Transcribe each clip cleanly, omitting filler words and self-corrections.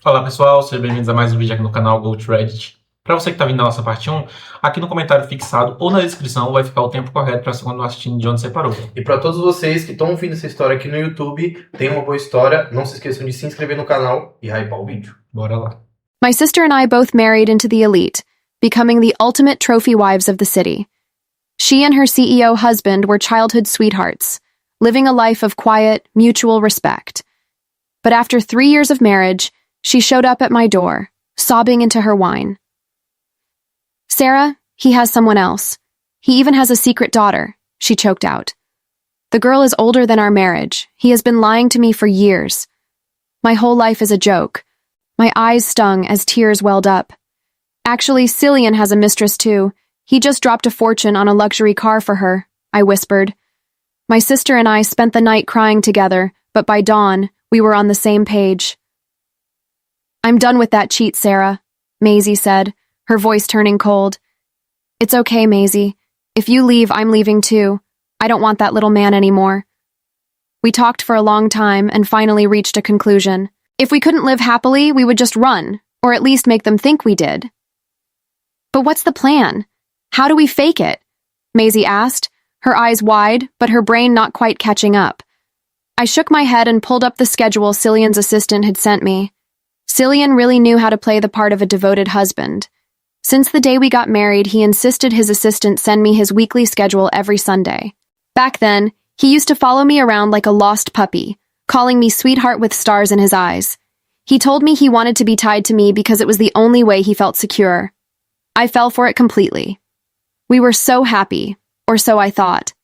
Olá pessoal, sejam bem-vindos a mais um vídeo aqui no canal Go to Reddit. Para você que está vindo da nossa parte 1, aqui no comentário fixado ou na descrição vai ficar o tempo correto para você continuar assistindo de onde você parou. E para todos vocês que estão ouvindo essa história aqui no YouTube, tem uma boa história, não se esqueçam de se inscrever no canal e hypar o vídeo. Bora lá. My sister and I both married into the elite, becoming the ultimate trophy wives of the city. She and her CEO husband were childhood sweethearts, living a life of quiet, mutual respect. But after 3 years of marriage, she showed up at my door, sobbing into her wine. Sarah, he has someone else. He even has a secret daughter, she choked out. The girl is older than our marriage. He has been lying to me for years. My whole life is a joke. My eyes stung as tears welled up. Actually, Cillian has a mistress too. He just dropped a fortune on a luxury car for her, I whispered. My sister and I spent the night crying together, but by dawn, we were on the same page. I'm done with that cheat, Sarah, Maisie said, her voice turning cold. It's okay, Maisie. If you leave, I'm leaving too. I don't want that little man anymore. We talked for a long time and finally reached a conclusion. If we couldn't live happily, we would just run, or at least make them think we did. But what's the plan? How do we fake it? Maisie asked, her eyes wide, but her brain not quite catching up. I shook my head and pulled up the schedule Cillian's assistant had sent me. Cillian really knew how to play the part of a devoted husband. Since the day we got married, he insisted his assistant send me his weekly schedule every Sunday. Back then, he used to follow me around like a lost puppy, calling me sweetheart with stars in his eyes. He told me he wanted to be tied to me because it was the only way he felt secure. I fell for it completely. We were so happy, or so I thought.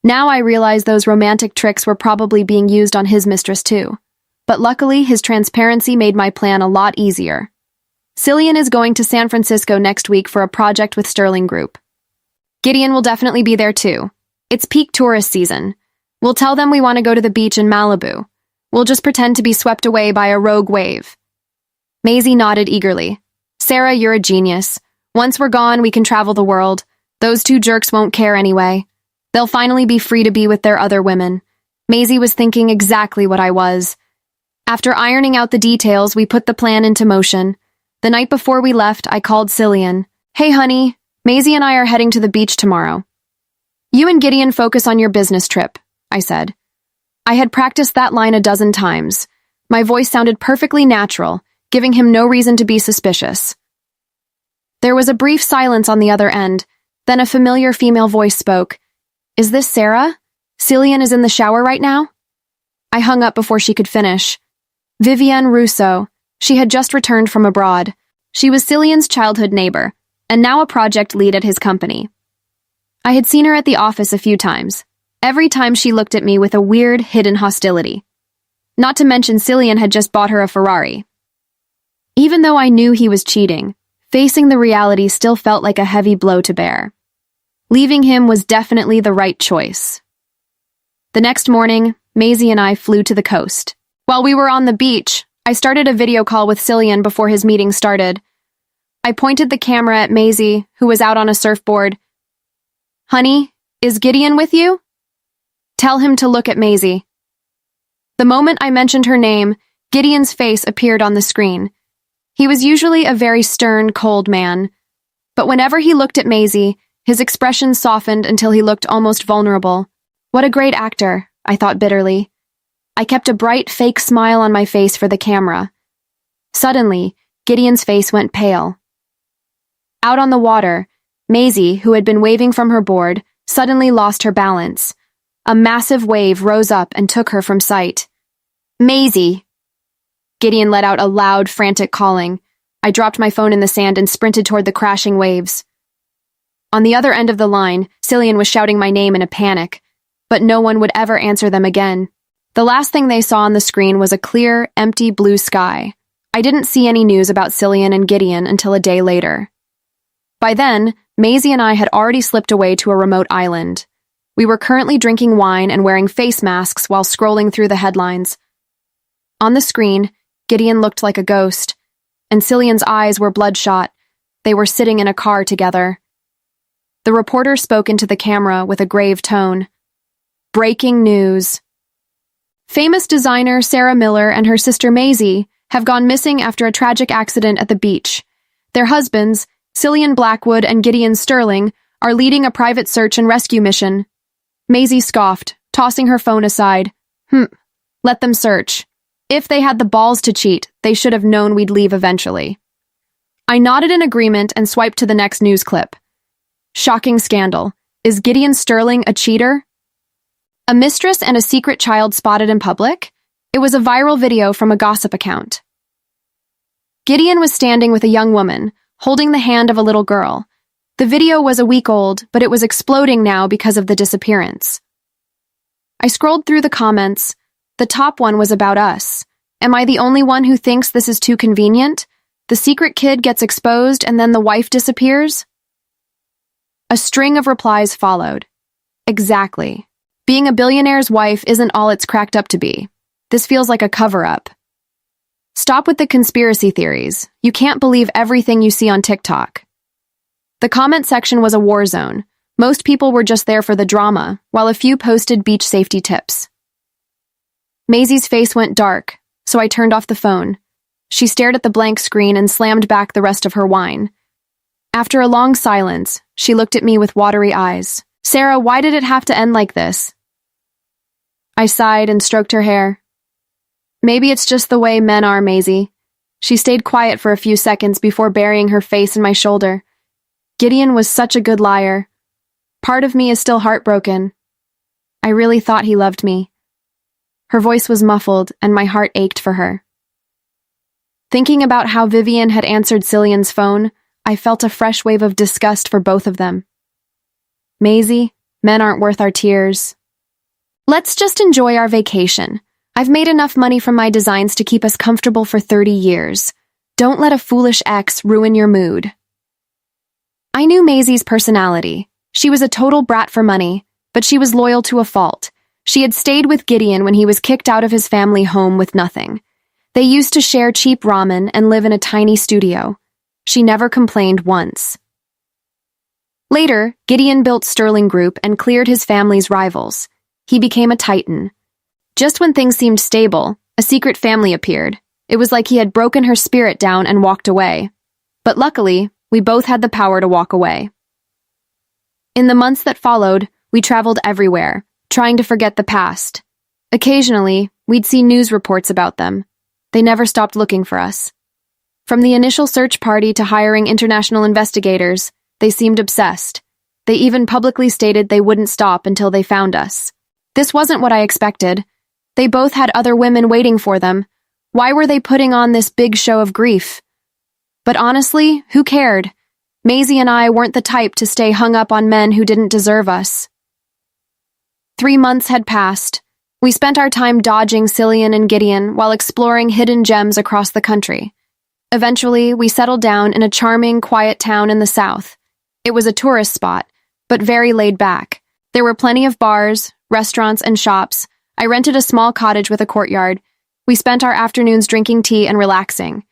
Now I realize those romantic tricks were probably being used on his mistress too. But luckily, his transparency made my plan a lot easier. Cillian is going to San Francisco next week for a project with Sterling Group. Gideon will definitely be there too. It's peak tourist season. We'll tell them we want to go to the beach in Malibu. We'll just pretend to be swept away by a rogue wave. Maisie nodded eagerly. Sarah, you're a genius. Once we're gone, we can travel the world. Those two jerks won't care anyway. They'll finally be free to be with their other women. Maisie was thinking exactly what I was. After ironing out the details, we put the plan into motion. The night before we left, I called Cillian. Hey, honey, Maisie and I are heading to the beach tomorrow. You and Gideon focus on your business trip, I said. I had practiced that line a dozen times. My voice sounded perfectly natural, giving him no reason to be suspicious. There was a brief silence on the other end. Then a familiar female voice spoke. Is this Sarah? Cillian is in the shower right now? I hung up before she could finish. Vivienne Rousseau. She had just returned from abroad. She was Cillian's childhood neighbor, and now a project lead at his company. I had seen her at the office a few times. Every time she looked at me with a weird, hidden hostility. Not to mention Cillian had just bought her a Ferrari. Even though I knew he was cheating, facing the reality still felt like a heavy blow to bear. Leaving him was definitely the right choice. The next morning, Maisie and I flew to the coast. While we were on the beach, I started a video call with Cillian before his meeting started. I pointed the camera at Maisie, who was out on a surfboard. Honey, is Gideon with you? Tell him to look at Maisie. The moment I mentioned her name, Gideon's face appeared on the screen. He was usually a very stern, cold man. But whenever he looked at Maisie, his expression softened until he looked almost vulnerable. What a great actor, I thought bitterly. I kept a bright, fake smile on my face for the camera. Suddenly, Gideon's face went pale. Out on the water, Maisie, who had been waving from her board, suddenly lost her balance. A massive wave rose up and took her from sight. Maisie! Gideon let out a loud, frantic calling. I dropped my phone in the sand and sprinted toward the crashing waves. On the other end of the line, Cillian was shouting my name in a panic, but no one would ever answer them again. The last thing they saw on the screen was a clear, empty blue sky. I didn't see any news about Cillian and Gideon until a day later. By then, Maisie and I had already slipped away to a remote island. We were currently drinking wine and wearing face masks while scrolling through the headlines. On the screen, Gideon looked like a ghost, and Cillian's eyes were bloodshot. They were sitting in a car together. The reporter spoke into the camera with a grave tone. Breaking news. Famous designer Sarah Miller and her sister Maisie have gone missing after a tragic accident at the beach. Their husbands, Cillian Blackwood and Gideon Sterling, are leading a private search and rescue mission. Maisie scoffed, tossing her phone aside. Let them search. If they had the balls to cheat, they should have known we'd leave eventually. I nodded in agreement and swiped to the next news clip. Shocking scandal. Is Gideon Sterling a cheater? A mistress and a secret child spotted in public? It was a viral video from a gossip account. Gideon was standing with a young woman, holding the hand of a little girl. The video was a week old, but it was exploding now because of the disappearance. I scrolled through the comments. The top one was about us. Am I the only one who thinks this is too convenient? The secret kid gets exposed and then the wife disappears? A string of replies followed. Exactly. Being a billionaire's wife isn't all it's cracked up to be. This feels like a cover-up. Stop with the conspiracy theories. You can't believe everything you see on TikTok. The comment section was a war zone. Most people were just there for the drama, while a few posted beach safety tips. Maisie's face went dark, so I turned off the phone. She stared at the blank screen and slammed back the rest of her wine. After a long silence, she looked at me with watery eyes. Sarah, why did it have to end like this? I sighed and stroked her hair. Maybe it's just the way men are, Maisie. She stayed quiet for a few seconds before burying her face in my shoulder. Gideon was such a good liar. Part of me is still heartbroken. I really thought he loved me. Her voice was muffled, and my heart ached for her. Thinking about how Vivian had answered Cillian's phone, I felt a fresh wave of disgust for both of them. Maisie, men aren't worth our tears. Let's just enjoy our vacation. I've made enough money from my designs to keep us comfortable for 30 years. Don't let a foolish ex ruin your mood. I knew Maisie's personality. She was a total brat for money, but she was loyal to a fault. She had stayed with Gideon when he was kicked out of his family home with nothing. They used to share cheap ramen and live in a tiny studio. She never complained once. Later, Gideon built Sterling Group and cleared his family's rivals. He became a titan. Just when things seemed stable, a secret family appeared. It was like he had broken her spirit down and walked away. But luckily, we both had the power to walk away. In the months that followed, we traveled everywhere, trying to forget the past. Occasionally, we'd see news reports about them. They never stopped looking for us. From the initial search party to hiring international investigators, they seemed obsessed. They even publicly stated they wouldn't stop until they found us. This wasn't what I expected. They both had other women waiting for them. Why were they putting on this big show of grief? But honestly, who cared? Maisie and I weren't the type to stay hung up on men who didn't deserve us. 3 months had passed. We spent our time dodging Cillian and Gideon while exploring hidden gems across the country. Eventually, we settled down in a charming, quiet town in the south. It was a tourist spot, but very laid back. There were plenty of bars, restaurants, and shops. I rented a small cottage with a courtyard. We spent our afternoons drinking tea and relaxing.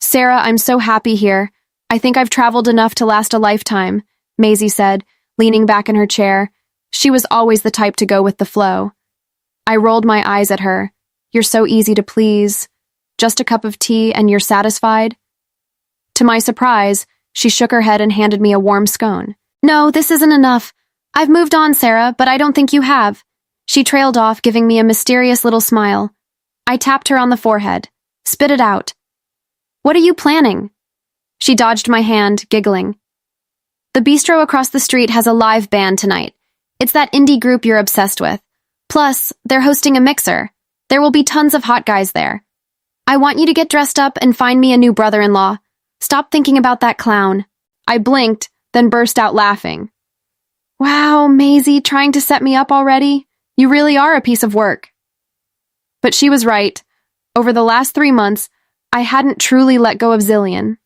Sarah, I'm so happy here. I think I've traveled enough to last a lifetime, Maisie said, leaning back in her chair. She was always the type to go with the flow. I rolled my eyes at her. You're so easy to please. Just a cup of tea and you're satisfied? To my surprise, she shook her head and handed me a warm scone. No, this isn't enough. I've moved on, Sarah, but I don't think you have. She trailed off, giving me a mysterious little smile. I tapped her on the forehead. Spit it out. What are you planning? She dodged my hand, giggling. The bistro across the street has a live band tonight. It's that indie group you're obsessed with. Plus, they're hosting a mixer. There will be tons of hot guys there. I want you to get dressed up and find me a new brother-in-law. Stop thinking about that clown. I blinked, then burst out laughing. Wow, Maisie, trying to set me up already? You really are a piece of work. But she was right. Over the last 3 months, I hadn't truly let go of Cillian.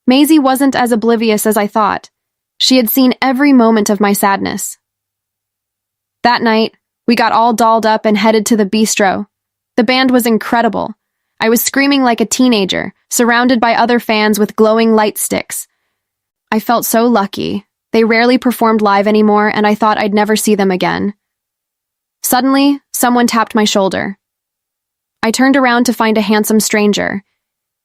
Maisie wasn't as oblivious as I thought. She had seen every moment of my sadness. That night, we got all dolled up and headed to the bistro. The band was incredible. I was screaming like a teenager, surrounded by other fans with glowing light sticks. I felt so lucky. They rarely performed live anymore, and I thought I'd never see them again. Suddenly, someone tapped my shoulder. I turned around to find a handsome stranger.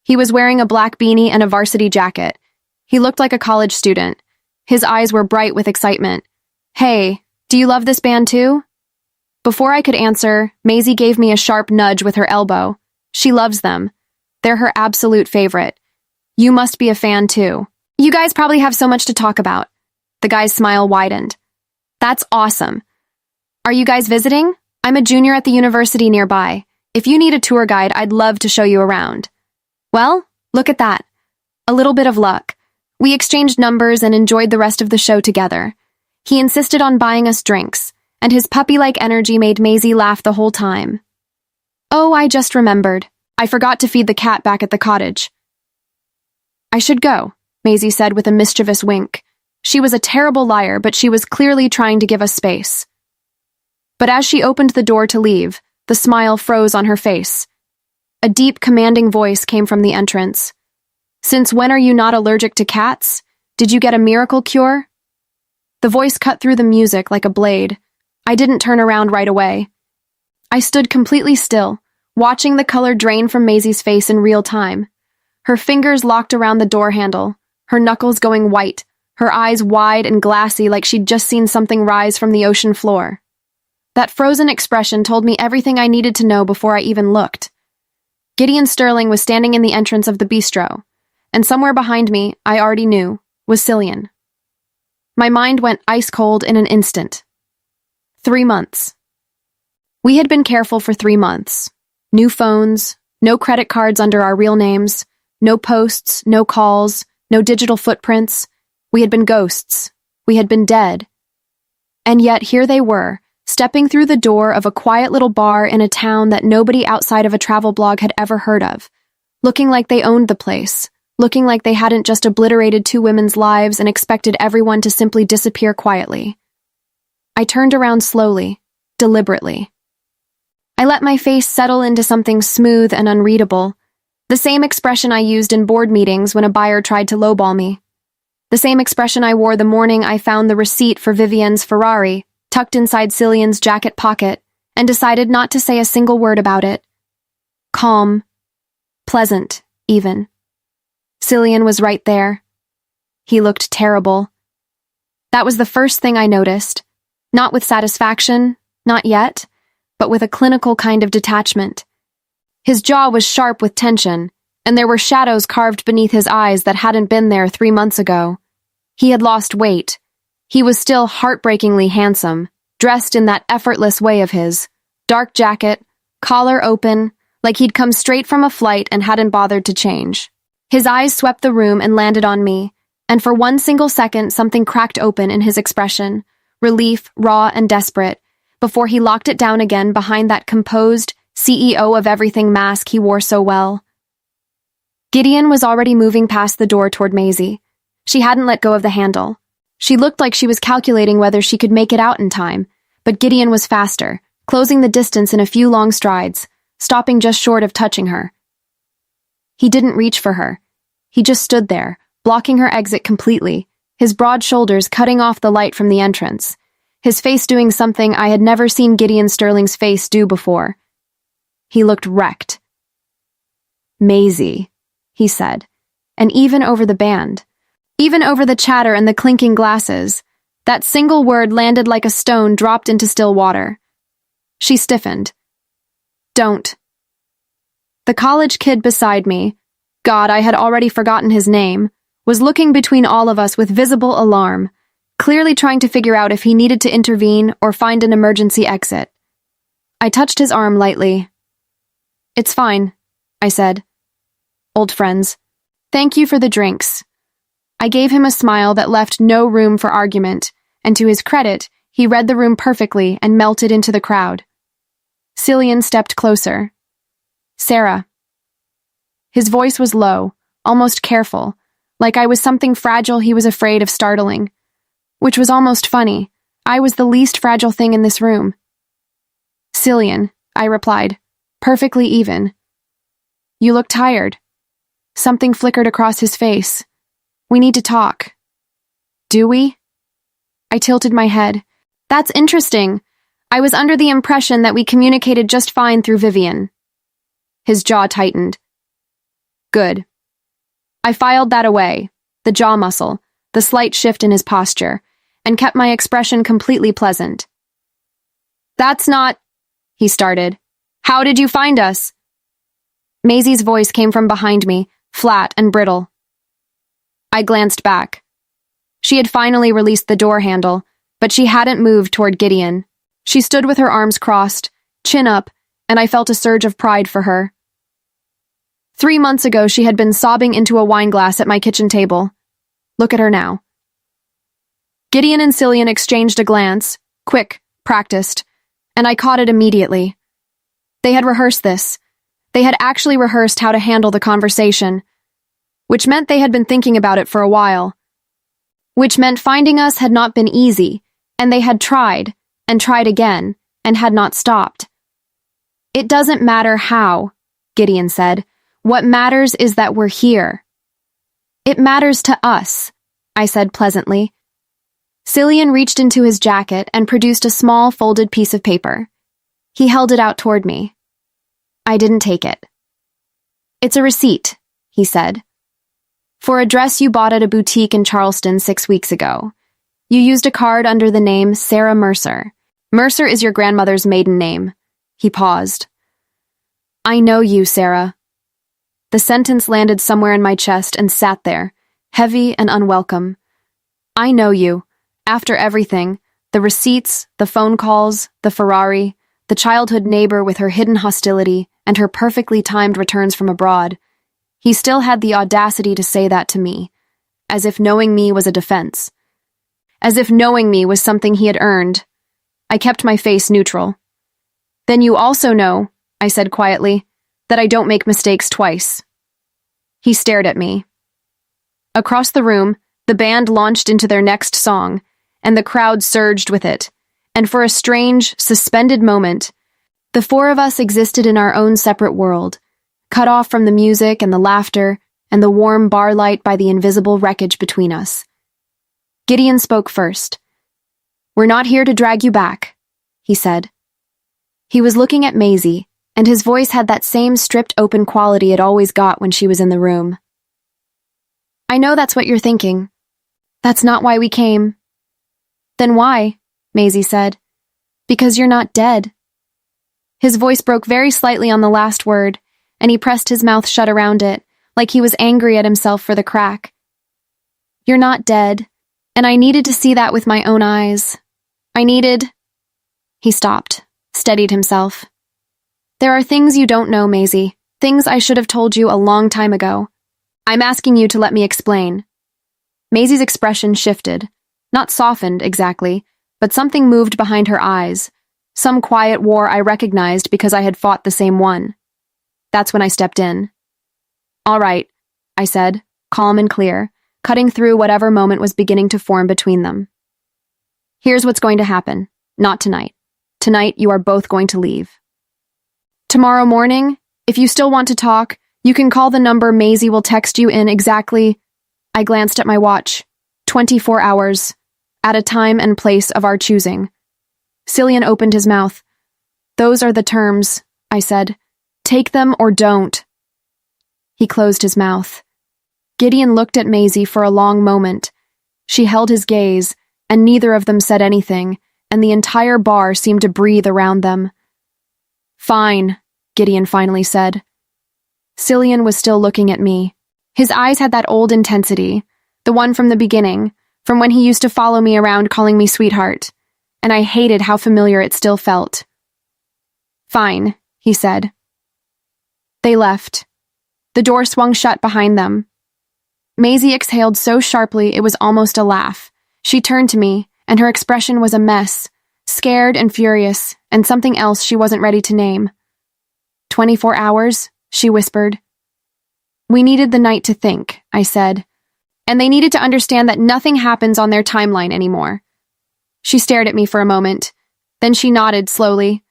He was wearing a black beanie and a varsity jacket. He looked like a college student. His eyes were bright with excitement. "Hey, do you love this band too?" Before I could answer, Maisie gave me a sharp nudge with her elbow. She loves them. They're her absolute favorite. You must be a fan too. You guys probably have so much to talk about. The guy's smile widened. That's awesome. Are you guys visiting? I'm a junior at the university nearby. If you need a tour guide, I'd love to show you around. Well, look at that. A little bit of luck. We exchanged numbers and enjoyed the rest of the show together. He insisted on buying us drinks, and his puppy-like energy made Maisie laugh the whole time. Oh, I just remembered. I forgot to feed the cat back at the cottage. I should go, Maisie said with a mischievous wink. She was a terrible liar, but she was clearly trying to give us space. But as she opened the door to leave, the smile froze on her face. A deep, commanding voice came from the entrance. Since when are you not allergic to cats? Did you get a miracle cure? The voice cut through the music like a blade. I didn't turn around right away. I stood completely still, watching the color drain from Maisie's face in real time. Her fingers locked around the door handle, her knuckles going white, her eyes wide and glassy like she'd just seen something rise from the ocean floor. That frozen expression told me everything I needed to know before I even looked. Gideon Sterling was standing in the entrance of the bistro, and somewhere behind me, I already knew, was Cillian. My mind went ice cold in an instant. 3 months. We had been careful for 3 months. New phones, no credit cards under our real names, no posts, no calls, no digital footprints. We had been ghosts. We had been dead. And yet here they were, stepping through the door of a quiet little bar in a town that nobody outside of a travel blog had ever heard of, looking like they owned the place, looking like they hadn't just obliterated 2 women's lives and expected everyone to simply disappear quietly. I turned around slowly, deliberately. I let my face settle into something smooth and unreadable, the same expression I used in board meetings when a buyer tried to lowball me. The same expression I wore the morning I found the receipt for Vivienne's Ferrari tucked inside Cillian's jacket pocket and decided not to say a single word about it. Calm. Pleasant, even. Cillian was right there. He looked terrible. That was the first thing I noticed. Not with satisfaction, not yet, but with a clinical kind of detachment. His jaw was sharp with tension, and there were shadows carved beneath his eyes that hadn't been there 3 months ago. He had lost weight. He was still heartbreakingly handsome, dressed in that effortless way of his. Dark jacket, collar open, like he'd come straight from a flight and hadn't bothered to change. His eyes swept the room and landed on me, and for 1 single second something cracked open in his expression, relief, raw and desperate, before he locked it down again behind that composed, CEO of everything mask he wore so well. Gideon was already moving past the door toward Maisie. She hadn't let go of the handle. She looked like she was calculating whether she could make it out in time, but Gideon was faster, closing the distance in a few long strides, stopping just short of touching her. He didn't reach for her. He just stood there, blocking her exit completely, his broad shoulders cutting off the light from the entrance, his face doing something I had never seen Gideon Sterling's face do before. He looked wrecked. Maisie, he said, and even over the band, even over the chatter and the clinking glasses, that single word landed like a stone dropped into still water. She stiffened. Don't. The college kid beside me, God, I had already forgotten his name, was looking between all of us with visible alarm, clearly trying to figure out if he needed to intervene or find an emergency exit. I touched his arm lightly. It's fine, I said. Old friends. Thank you for the drinks. I gave him a smile that left no room for argument, and to his credit, he read the room perfectly and melted into the crowd. Cillian stepped closer. Sarah. His voice was low, almost careful, like I was something fragile he was afraid of startling. Which was almost funny. I was the least fragile thing in this room. Cillian, I replied, perfectly even. You look tired. Something flickered across his face. We need to talk. Do we? I tilted my head. That's interesting. I was under the impression that we communicated just fine through Vivienne. His jaw tightened. Good. I filed that away, the jaw muscle, the slight shift in his posture, and kept my expression completely pleasant. That's not, he started. How did you find us? Maisie's voice came from behind me, flat and brittle. I glanced back. She had finally released the door handle, but she hadn't moved toward Gideon. She stood with her arms crossed, chin up, and I felt a surge of pride for her. 3 months ago, she had been sobbing into a wine glass at my kitchen table. Look at her now. Gideon and Cillian exchanged a glance, quick, practiced, and I caught it immediately. They had rehearsed this. They had actually rehearsed how to handle the conversation, which meant they had been thinking about it for a while. Which meant finding us had not been easy, and they had tried, and tried again, and had not stopped. It doesn't matter how, Gideon said. What matters is that we're here. It matters to us, I said pleasantly. Cillian reached into his jacket and produced a small folded piece of paper. He held it out toward me. I didn't take it. It's a receipt, he said. For a dress you bought at a boutique in Charleston 6 weeks ago. You used a card under the name Sarah Mercer. Mercer is your grandmother's maiden name. He paused. I know you, Sarah. The sentence landed somewhere in my chest and sat there, heavy and unwelcome. I know you. After everything, the receipts, the phone calls, the Ferrari, the childhood neighbor with her hidden hostility, and her perfectly timed returns from abroad, he still had the audacity to say that to me, as if knowing me was a defense. As if knowing me was something he had earned. I kept my face neutral. Then you also know, I said quietly, that I don't make mistakes twice. He stared at me. Across the room, the band launched into their next song, and the crowd surged with it, and for a strange, suspended moment, the four of us existed in our own separate world, cut off from the music and the laughter and the warm bar light by the invisible wreckage between us. Gideon spoke first. We're not here to drag you back, he said. He was looking at Maisie, and his voice had that same stripped open quality it always got when she was in the room. I know that's what you're thinking. That's not why we came. Then why? Maisie said. Because you're not dead. His voice broke very slightly on the last word, and he pressed his mouth shut around it, like he was angry at himself for the crack. You're not dead, and I needed to see that with my own eyes. He stopped, steadied himself. There are things you don't know, Maisie, things I should have told you a long time ago. I'm asking you to let me explain. Maisie's expression shifted, not softened exactly, but something moved behind her eyes, some quiet war I recognized because I had fought the same one. That's when I stepped in. All right, I said, calm and clear, cutting through whatever moment was beginning to form between them. Here's what's going to happen. Not tonight. Tonight, you are both going to leave. Tomorrow morning, if you still want to talk, you can call the number Maisie will text you in exactly, I glanced at my watch, 24 hours, at a time and place of our choosing. Cillian opened his mouth. Those are the terms, I said. Take them or don't. He closed his mouth. Gideon looked at Maisie for a long moment. She held his gaze, and neither of them said anything, and the entire bar seemed to breathe around them. Fine, Gideon finally said. Cillian was still looking at me. His eyes had that old intensity, the one from the beginning, from when he used to follow me around calling me sweetheart, and I hated how familiar it still felt. Fine, he said. They left. The door swung shut behind them. Maisie exhaled so sharply it was almost a laugh. She turned to me, and her expression was a mess, scared and furious, and something else she wasn't ready to name. 24 hours, she whispered. We needed the night to think, I said, and they needed to understand that nothing happens on their timeline anymore. She stared at me for a moment. Then she nodded slowly.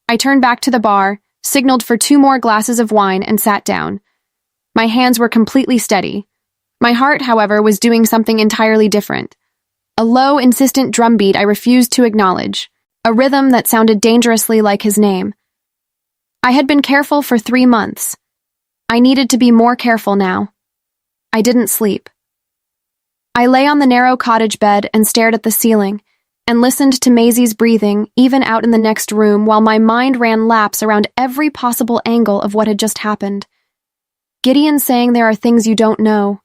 I turned back to the bar, signaled for 2 more glasses of wine, and sat down. My hands were completely steady. My heart, however, was doing something entirely different. A low, insistent drumbeat I refused to acknowledge, a rhythm that sounded dangerously like his name. I had been careful for 3 months. I needed to be more careful now. I didn't sleep. I lay on the narrow cottage bed and stared at the ceiling, and listened to Maisie's breathing even out in the next room while my mind ran laps around every possible angle of what had just happened. Gideon saying there are things you don't know.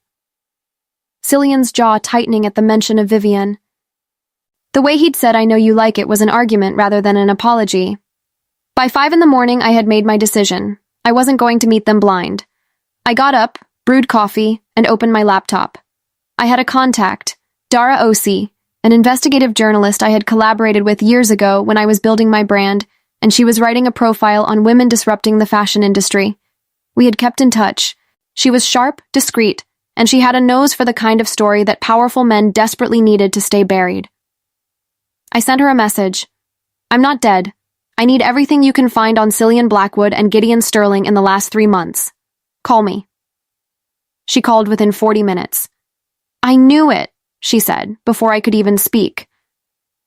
Cillian's jaw tightening at the mention of Vivian. The way he'd said I know you like it was an argument rather than an apology. By 5 in the morning, I had made my decision. I wasn't going to meet them blind. I got up, brewed coffee, and opened my laptop. I had a contact, Dara Osi, an investigative journalist I had collaborated with years ago when I was building my brand, and she was writing a profile on women disrupting the fashion industry. We had kept in touch. She was sharp, discreet, and she had a nose for the kind of story that powerful men desperately needed to stay buried. I sent her a message. I'm not dead. I need everything you can find on Cillian Blackwood and Gideon Sterling in the last 3 months. Call me. She called within 40 minutes. I knew it, she said, before I could even speak.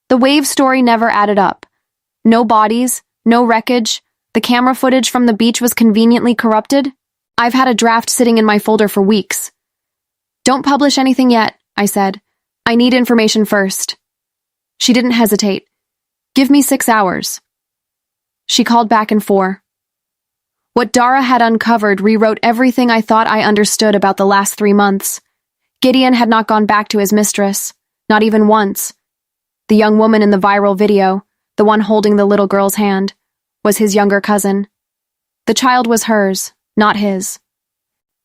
The Wave story never added up. No bodies, no wreckage, the camera footage from the beach was conveniently corrupted. I've had a draft sitting in my folder for weeks. Don't publish anything yet, I said. I need information first. She didn't hesitate. Give me 6 hours. She called back in 4. What Dara had uncovered rewrote everything I thought I understood about the last 3 months. Gideon had not gone back to his mistress, not even once. The young woman in the viral video, the one holding the little girl's hand, was his younger cousin. The child was hers, not his.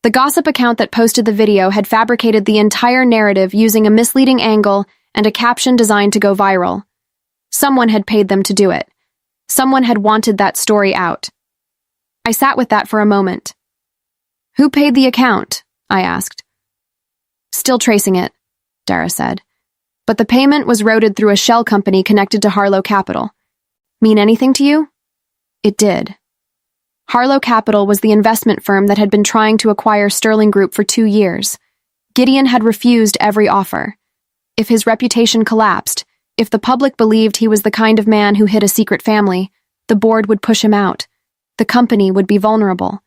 The gossip account that posted the video had fabricated the entire narrative using a misleading angle and a caption designed to go viral. Someone had paid them to do it. Someone had wanted that story out. I sat with that for a moment. Who paid the account? I asked. Still tracing it, Dara said. But the payment was routed through a shell company connected to Harlow Capital. Mean anything to you? It did. Harlow Capital was the investment firm that had been trying to acquire Sterling Group for 2 years. Gideon had refused every offer. If his reputation collapsed, if the public believed he was the kind of man who hid a secret family, the board would push him out. The company would be vulnerable.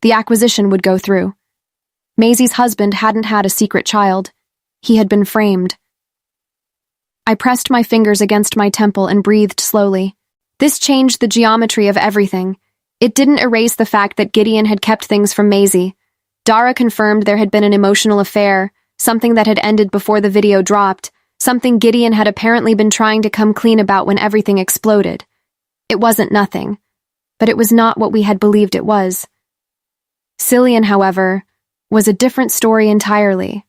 The acquisition would go through. Maisie's husband hadn't had a secret child. He had been framed. I pressed my fingers against my temple and breathed slowly. This changed the geometry of everything. It didn't erase the fact that Gideon had kept things from Maisie. Dara confirmed there had been an emotional affair, something that had ended before the video dropped, something Gideon had apparently been trying to come clean about when everything exploded. It wasn't nothing, but it was not what we had believed it was. Cillian, however, was a different story entirely.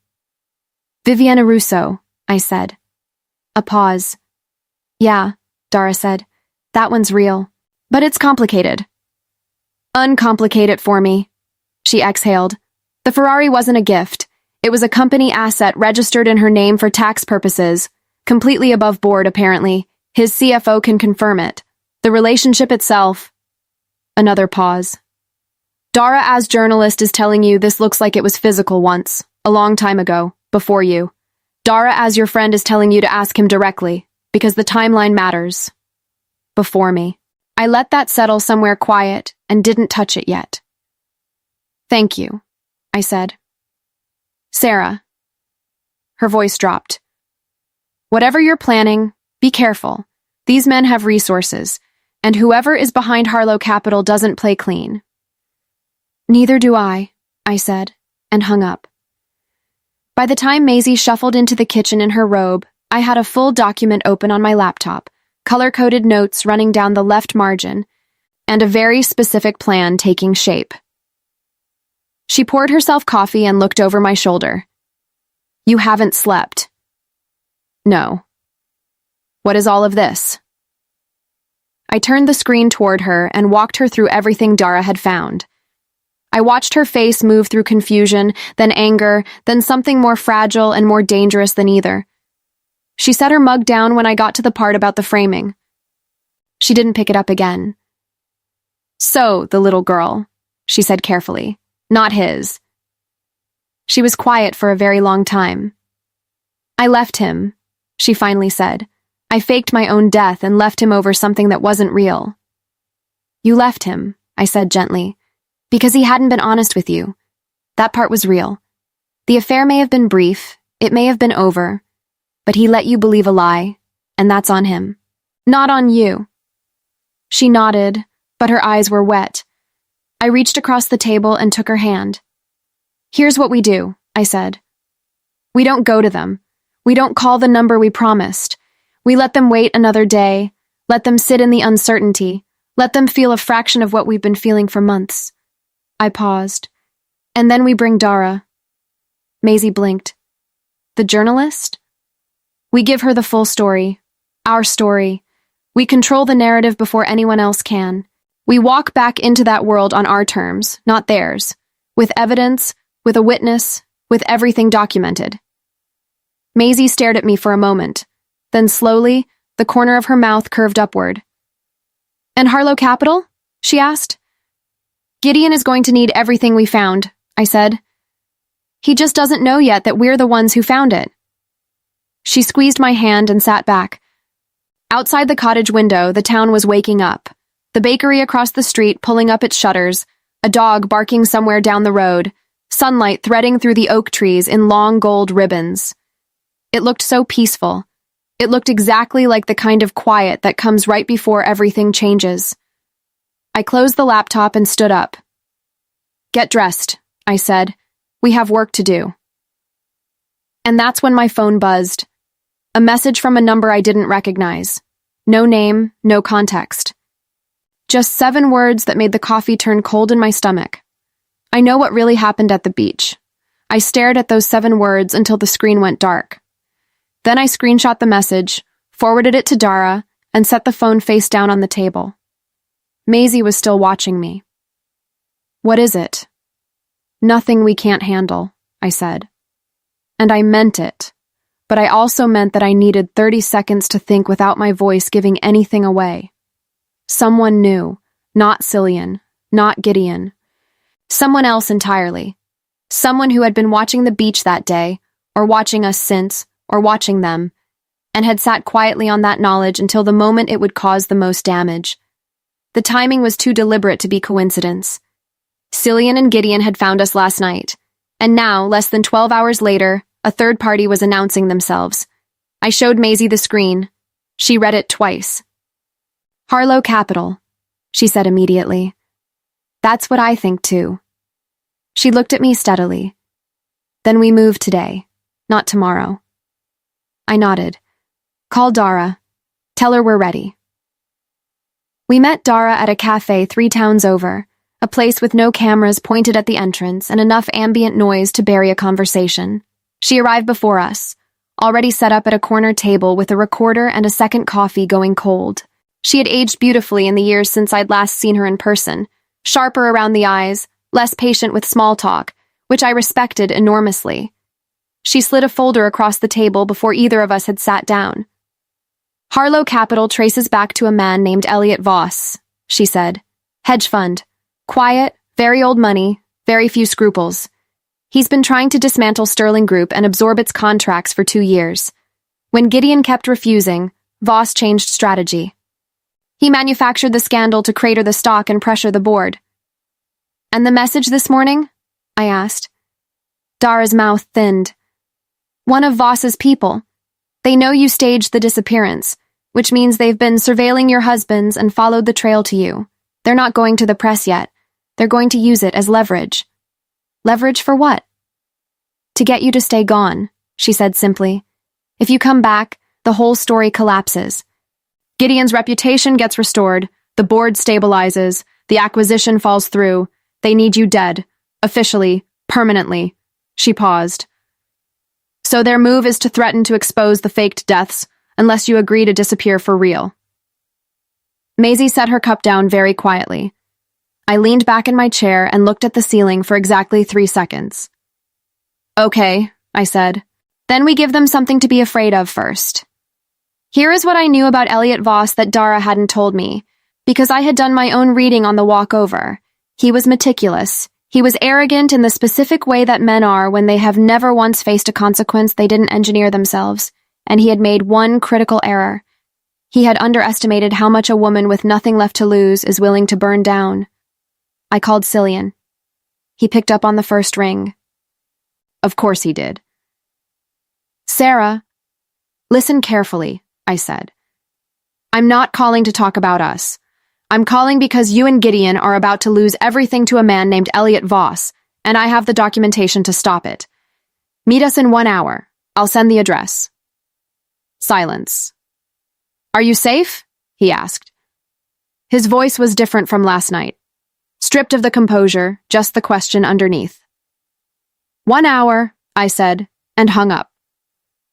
Viviana Russo, I said. A pause. Yeah, Dara said. That one's real. But it's complicated. Uncomplicate it for me, she exhaled. The Ferrari wasn't a gift. It was a company asset registered in her name for tax purposes. Completely above board, apparently. His CFO can confirm it. The relationship itself... Another pause. Dara, as journalist, is telling you this looks like it was physical once, a long time ago, before you. Dara, as your friend, is telling you to ask him directly, because the timeline matters. Before me. I let that settle somewhere quiet and didn't touch it yet. Thank you, I said. Sarah. Her voice dropped. Whatever you're planning, be careful. These men have resources, and whoever is behind Harlow Capital doesn't play clean. Neither do I said, and hung up. By the time Maisie shuffled into the kitchen in her robe, I had a full document open on my laptop, color-coded notes running down the left margin, and a very specific plan taking shape. She poured herself coffee and looked over my shoulder. You haven't slept. No. What is all of this? I turned the screen toward her and walked her through everything Dara had found. I watched her face move through confusion, then anger, then something more fragile and more dangerous than either. She set her mug down when I got to the part about the framing. She didn't pick it up again. So, the little girl, she said carefully, not his. She was quiet for a very long time. I left him, she finally said. I faked my own death and left him over something that wasn't real. You left him, I said gently. Because he hadn't been honest with you. That part was real. The affair may have been brief, it may have been over, but he let you believe a lie, and that's on him. Not on you. She nodded, but her eyes were wet. I reached across the table and took her hand. Here's what we do, I said. We don't go to them. We don't call the number we promised. We let them wait another day, let them sit in the uncertainty, let them feel a fraction of what we've been feeling for months. I paused. And then we bring Dara. Maisie blinked. The journalist? We give her the full story. Our story. We control the narrative before anyone else can. We walk back into that world on our terms, not theirs. With evidence, with a witness, with everything documented. Maisie stared at me for a moment. Then slowly, the corner of her mouth curved upward. And Harlow Capital? She asked. Gideon is going to need everything we found, I said. He just doesn't know yet that we're the ones who found it. She squeezed my hand and sat back. Outside the cottage window, the town was waking up. The bakery across the street pulling up its shutters, a dog barking somewhere down the road, sunlight threading through the oak trees in long gold ribbons. It looked so peaceful. It looked exactly like the kind of quiet that comes right before everything changes. I closed the laptop and stood up. Get dressed, I said. We have work to do. And that's when my phone buzzed. A message from a number I didn't recognize. No name, no context. Just 7 words that made the coffee turn cold in my stomach. I know what really happened at the beach. I stared at those 7 words until the screen went dark. Then I screenshot the message, forwarded it to Dara, and set the phone face down on the table. Maisie was still watching me. What is it? Nothing we can't handle, I said. And I meant it. But I also meant that I needed 30 seconds to think without my voice giving anything away. Someone new, not Cillian, not Gideon. Someone else entirely. Someone who had been watching the beach that day, or watching us since, or watching them, and had sat quietly on that knowledge until the moment it would cause the most damage. The timing was too deliberate to be coincidence. Cillian and Gideon had found us last night, and now, less than 12 hours later, a third party was announcing themselves. I showed Maisie the screen. She read it twice. Harlow Capital, she said immediately. That's what I think too. She looked at me steadily. Then we move today, not tomorrow. I nodded. Call Dara. Tell her we're ready. We met Dara at a cafe 3 towns over, a place with no cameras pointed at the entrance and enough ambient noise to bury a conversation. She arrived before us, already set up at a corner table with a recorder and a second coffee going cold. She had aged beautifully in the years since I'd last seen her in person, sharper around the eyes, less patient with small talk, which I respected enormously. She slid a folder across the table before either of us had sat down. Harlow Capital traces back to a man named Elliot Voss, she said. Hedge fund. Quiet, very old money, very few scruples. He's been trying to dismantle Sterling Group and absorb its contracts for 2 years. When Gideon kept refusing, Voss changed strategy. He manufactured the scandal to crater the stock and pressure the board. And the message this morning? I asked. Dara's mouth thinned. One of Voss's people. They know you staged the disappearance, which means they've been surveilling your husbands and followed the trail to you. They're not going to the press yet. They're going to use it as leverage. Leverage for what? To get you to stay gone, she said simply. If you come back, the whole story collapses. Gideon's reputation gets restored, the board stabilizes, the acquisition falls through. They need you dead. Officially, permanently. She paused. So their move is to threaten to expose the faked deaths, unless you agree to disappear for real. Maisie set her cup down very quietly. I leaned back in my chair and looked at the ceiling for exactly 3 seconds. Okay, I said. Then we give them something to be afraid of first. Here is what I knew about Elliot Voss that Dara hadn't told me, because I had done my own reading on the walk over. He was meticulous. He was arrogant in the specific way that men are when they have never once faced a consequence they didn't engineer themselves, and he had made one critical error. He had underestimated how much a woman with nothing left to lose is willing to burn down. I called Cillian. He picked up on the first ring. Of course he did. Sarah, listen carefully, I said. I'm not calling to talk about us. I'm calling because you and Gideon are about to lose everything to a man named Elliot Voss, and I have the documentation to stop it. Meet us in 1 hour. I'll send the address. Silence. Are you safe? He asked. His voice was different from last night. Stripped of the composure, just the question underneath. 1 hour, I said, and hung up.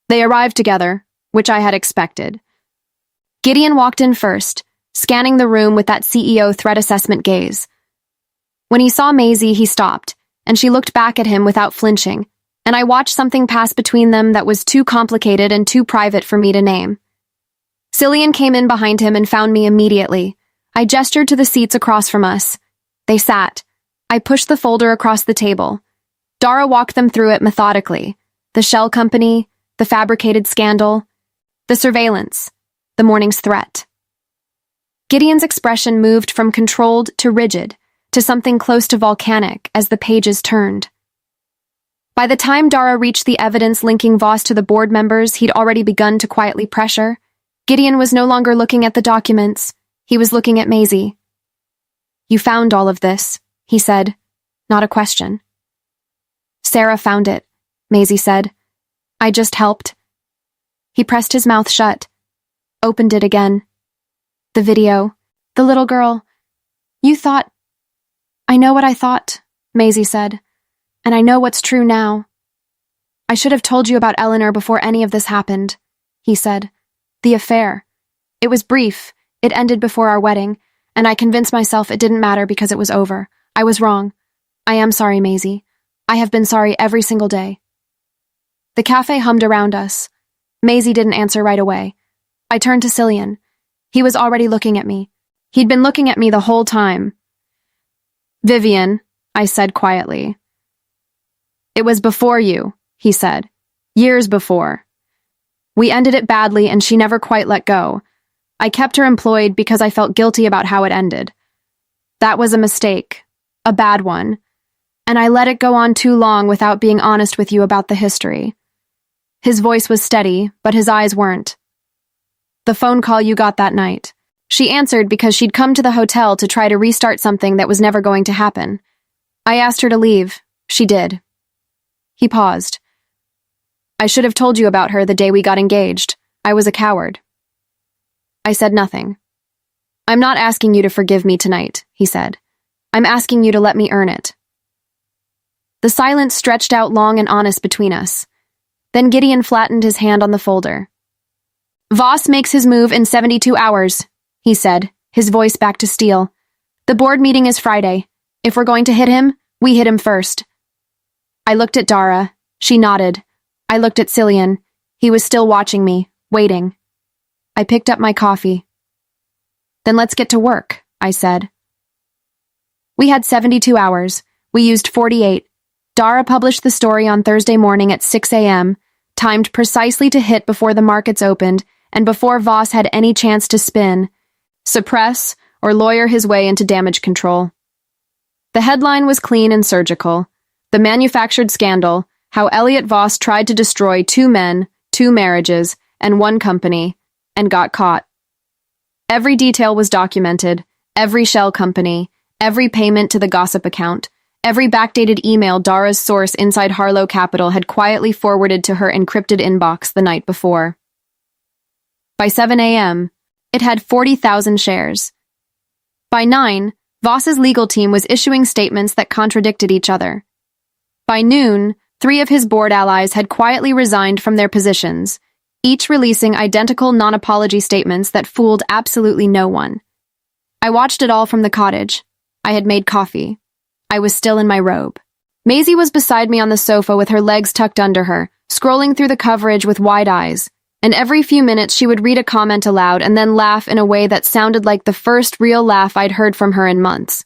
They arrived together, which I had expected. Gideon walked in first, scanning the room with that CEO threat assessment gaze. When he saw Maisie, he stopped, and she looked back at him without flinching, and I watched something pass between them that was too complicated and too private for me to name. Cillian came in behind him and found me immediately. I gestured to the seats across from us. They sat. I pushed the folder across the table. Dara walked them through it methodically. The shell company, the fabricated scandal, the surveillance, the morning's threat. Gideon's expression moved from controlled to rigid, to something close to volcanic as the pages turned. By the time Dara reached the evidence linking Voss to the board members he'd already begun to quietly pressure, Gideon was no longer looking at the documents. He was looking at Maisie. You found all of this, he said, not a question. Sarah found it, Maisie said. I just helped. He pressed his mouth shut, opened it again. The video, the little girl. You thought... I know what I thought, Maisie said, and I know what's true now. I should have told you about Eleanor before any of this happened, he said. The affair. It was brief. It ended before our wedding, and I convinced myself it didn't matter because it was over. I was wrong. I am sorry, Maisie. I have been sorry every single day. The cafe hummed around us. Maisie didn't answer right away. I turned to Cillian. He was already looking at me. He'd been looking at me the whole time. Vivian, I said quietly. It was before you, he said. Years before. We ended it badly and she never quite let go. I kept her employed because I felt guilty about how it ended. That was a mistake. A bad one. And I let it go on too long without being honest with you about the history. His voice was steady, but his eyes weren't. The phone call you got that night. She answered because she'd come to the hotel to try to restart something that was never going to happen. I asked her to leave. She did. He paused. I should have told you about her the day we got engaged. I was a coward. I said nothing. I'm not asking you to forgive me tonight, he said. I'm asking you to let me earn it. The silence stretched out long and honest between us. Then Gideon flattened his hand on the folder. Voss makes his move in 72 hours, he said, his voice back to steel. The board meeting is Friday. If we're going to hit him, we hit him first. I looked at Dara. She nodded. I looked at Cillian. He was still watching me, waiting. I picked up my coffee. Then let's get to work, I said. We had 72 hours. We used 48. Dara published the story on Thursday morning at 6 a.m., timed precisely to hit before the markets opened and before Voss had any chance to spin, suppress, or lawyer his way into damage control. The headline was clean and surgical. The manufactured scandal, how Elliot Voss tried to destroy 2 men, 2 marriages, and 1 company, and got caught. Every detail was documented, every shell company, every payment to the gossip account, every backdated email Dara's source inside Harlow Capital had quietly forwarded to her encrypted inbox the night before. By 7 a.m., it had 40,000 shares. By 9, Voss's legal team was issuing statements that contradicted each other. By noon, 3 of his board allies had quietly resigned from their positions, each releasing identical non-apology statements that fooled absolutely no one. I watched it all from the cottage. I had made coffee. I was still in my robe. Maisie was beside me on the sofa with her legs tucked under her, scrolling through the coverage with wide eyes, and every few minutes she would read a comment aloud and then laugh in a way that sounded like the first real laugh I'd heard from her in months.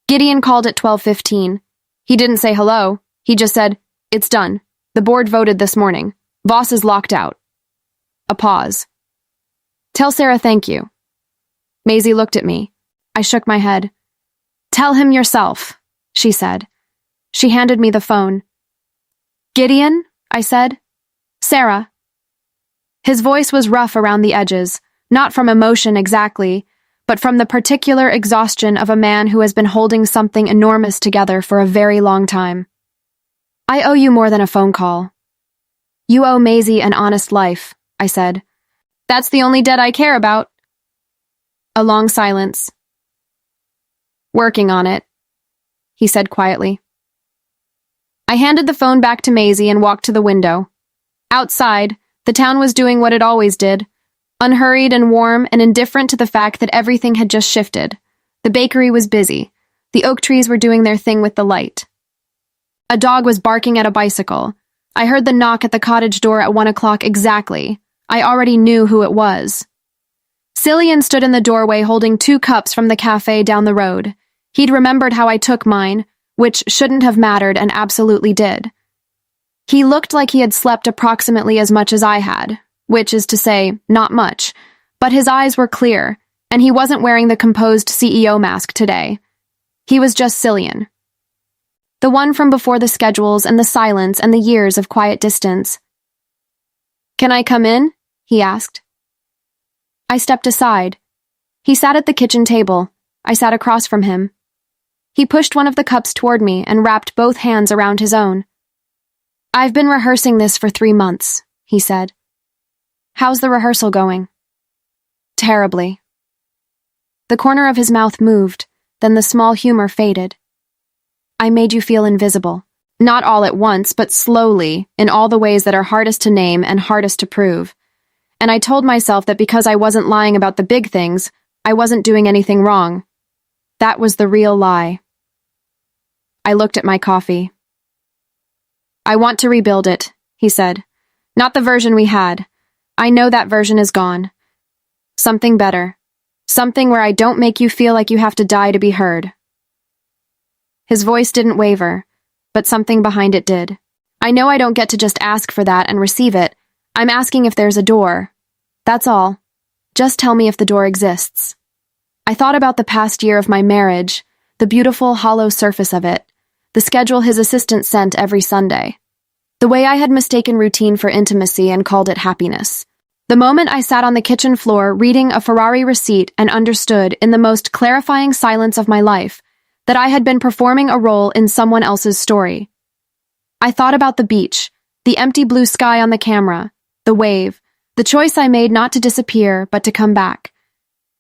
Gideon called at 12:15. He didn't say hello. He just said, "It's done. The board voted this morning. Voss is locked out." A pause. "Tell Sarah thank you." Maisie looked at me. I shook my head. Tell him yourself, she said. She handed me the phone. Gideon, I said. Sarah. His voice was rough around the edges, not from emotion exactly, but from the particular exhaustion of a man who has been holding something enormous together for a very long time. I owe you more than a phone call. You owe Maisie an honest life, I said. That's the only debt I care about. A long silence. Working on it, he said quietly. I handed the phone back to Maisie and walked to the window. Outside, the town was doing what it always did, unhurried and warm and indifferent to the fact that everything had just shifted. The bakery was busy. The oak trees were doing their thing with the light. A dog was barking at a bicycle. I heard the knock at the cottage door at 1 o'clock exactly. I already knew who it was. Cillian stood in the doorway holding 2 cups from the cafe down the road. He'd remembered how I took mine, which shouldn't have mattered and absolutely did. He looked like he had slept approximately as much as I had, which is to say, not much, but his eyes were clear, and he wasn't wearing the composed CEO mask today. He was just Cillian. The one from before the schedules and the silence and the years of quiet distance. Can I come in? He asked. I stepped aside. He sat at the kitchen table. I sat across from him. He pushed one of the cups toward me and wrapped both hands around his own. I've been rehearsing this for 3 months, he said. How's the rehearsal going? Terribly. The corner of his mouth moved, then the small humor faded. I made you feel invisible. Not all at once, but slowly, in all the ways that are hardest to name and hardest to prove. And I told myself that because I wasn't lying about the big things, I wasn't doing anything wrong. That was the real lie. I looked at my coffee. I want to rebuild it, he said. Not the version we had. I know that version is gone. Something better. Something where I don't make you feel like you have to die to be heard. His voice didn't waver, but something behind it did. I know I don't get to just ask for that and receive it. I'm asking if there's a door. That's all. Just tell me if the door exists. I thought about the past year of my marriage, the beautiful, hollow surface of it, the schedule his assistant sent every Sunday, the way I had mistaken routine for intimacy and called it happiness. The moment I sat on the kitchen floor reading a Ferrari receipt and understood in the most clarifying silence of my life that I had been performing a role in someone else's story. I thought about the beach, the empty blue sky on the camera, the wave, the choice I made not to disappear but to come back.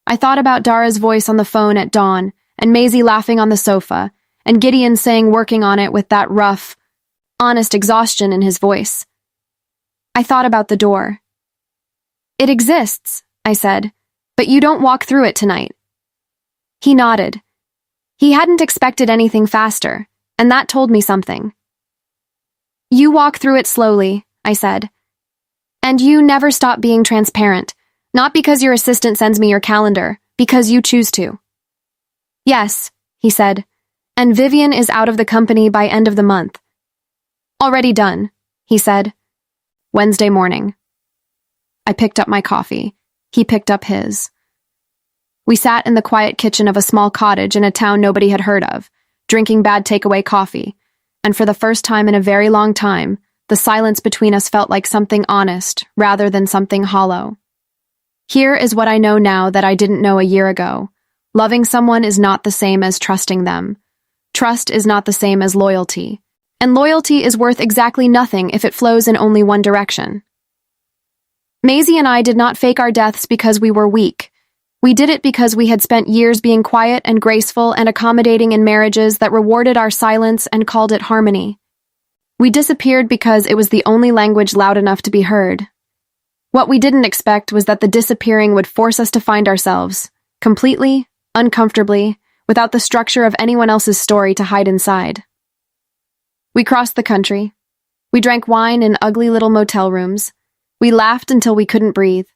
I thought about Dara's voice on the phone at dawn, and Maisie laughing on the sofa, and Gideon saying working on it with that rough, honest exhaustion in his voice. I thought about the door. It exists, I said, but you don't walk through it tonight. He nodded. He hadn't expected anything faster, and that told me something. You walk through it slowly, I said. And you never stop being transparent, not because your assistant sends me your calendar, because you choose to. Yes, he said, and Vivian is out of the company by end of the month. Already done, he said. Wednesday morning. I picked up my coffee. He picked up his. We sat in the quiet kitchen of a small cottage in a town nobody had heard of, drinking bad takeaway coffee, and for the first time in a very long time, the silence between us felt like something honest rather than something hollow. Here is what I know now that I didn't know a year ago. Loving someone is not the same as trusting them. Trust is not the same as loyalty. And loyalty is worth exactly nothing if it flows in only one direction. Maisie and I did not fake our deaths because we were weak. We did it because we had spent years being quiet and graceful and accommodating in marriages that rewarded our silence and called it harmony. We disappeared because it was the only language loud enough to be heard. What we didn't expect was that the disappearing would force us to find ourselves, completely, uncomfortably, without the structure of anyone else's story to hide inside. We crossed the country. We drank wine in ugly little motel rooms. We laughed until we couldn't breathe.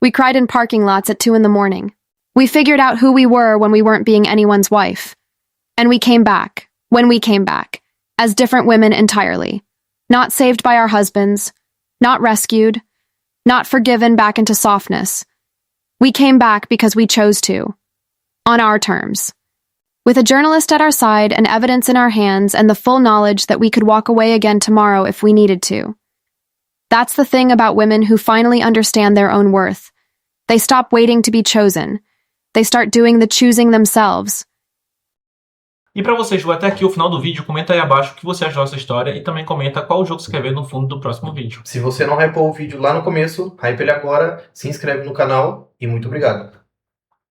We cried in parking lots at 2 a.m. We figured out who we were when we weren't being anyone's wife. And we came back, when we came back, as different women entirely. Not saved by our husbands, not rescued, not forgiven back into softness. We came back because we chose to. On our terms. With a journalist at our side and evidence in our hands and the full knowledge that we could walk away again tomorrow if we needed to. That's the thing about women who finally understand their own worth. They stop waiting to be chosen. They start doing the choosing themselves. E para você que chegou até aqui o final do vídeo, comenta aí abaixo o que você achou dessa história e também comenta qual jogo você quer ver no fundo do próximo vídeo. Se você não hypou o vídeo lá no começo, hype ele agora, se inscreve no canal e muito obrigado.